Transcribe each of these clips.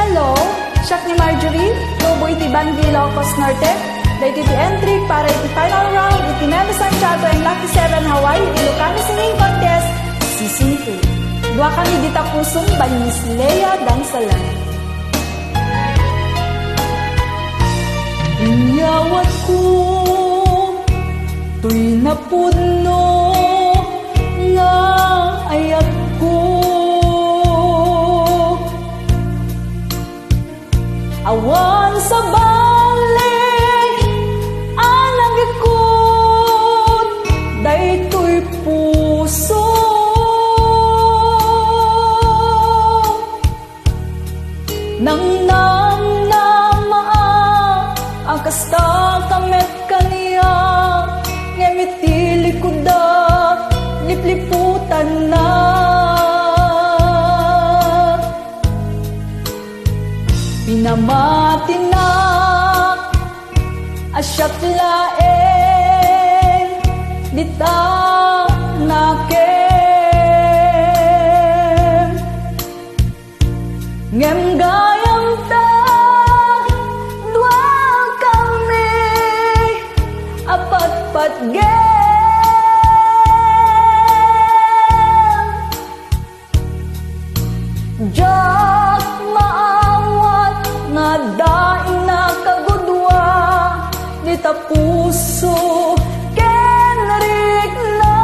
Hello, siyak ni Marjorie, tubo iti Bandi Ilocos Norte. Dahil iti entry para iti final round, iti Nueva Santiago and Lucky 7 Hawaii, Ilocano Singing Contest, Season 2. Dua kami ditapusong by Miss Lea Dansalan. Inyawat ko, to'y napuno, nga ayak ko. Awan sa balik, alang ikot, daytoy puso. Nang ang kasta kamet kaniya, ngemitili ko da, lipliputan na. Pinamati na, asyat laeng, dita nakem. Ngem gayam ta, dua kami, apat-pat gem. Jak maawat, nga daing nakagudwa, dita puso, kenrik na.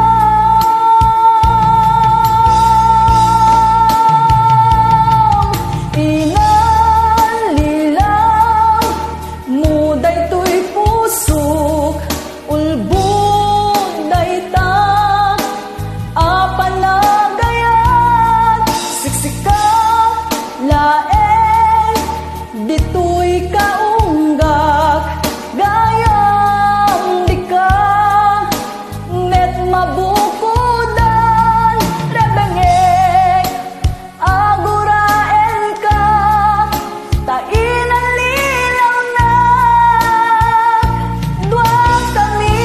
Inalilaw, muday to'y pusok, ulbod dayta, apanagayat, siksika, laeng, dito'y kaunggak, gayam di ka, net mabukudan, rebengek, aguraen ka, tainan lilaw na, dua kami,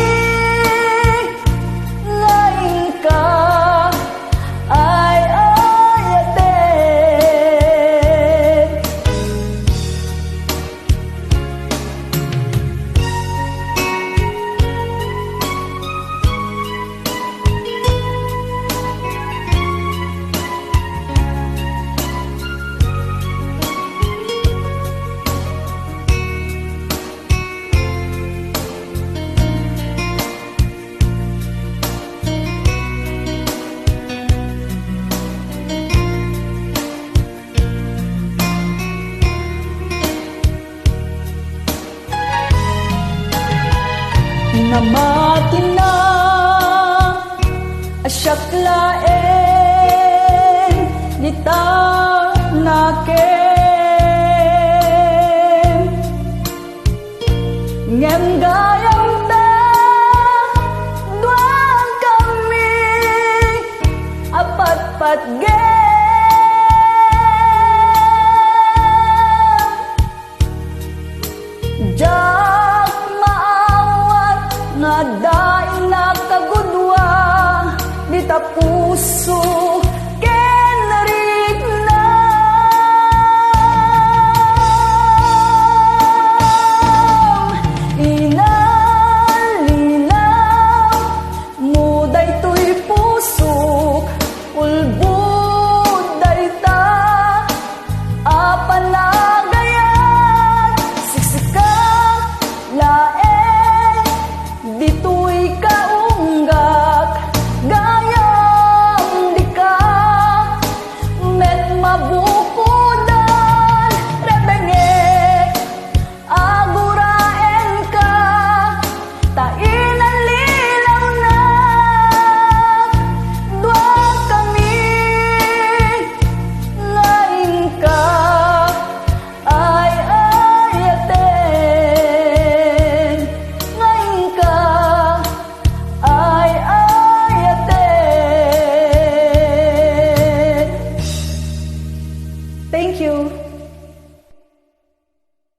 ngayon ka, ay ayaten. Pinamati na, asyak laeng, dita nakem. Ngem gayam ta, dua kami, apat-pat gem. Jak maawat, nga daing nakagudwa, dita puso,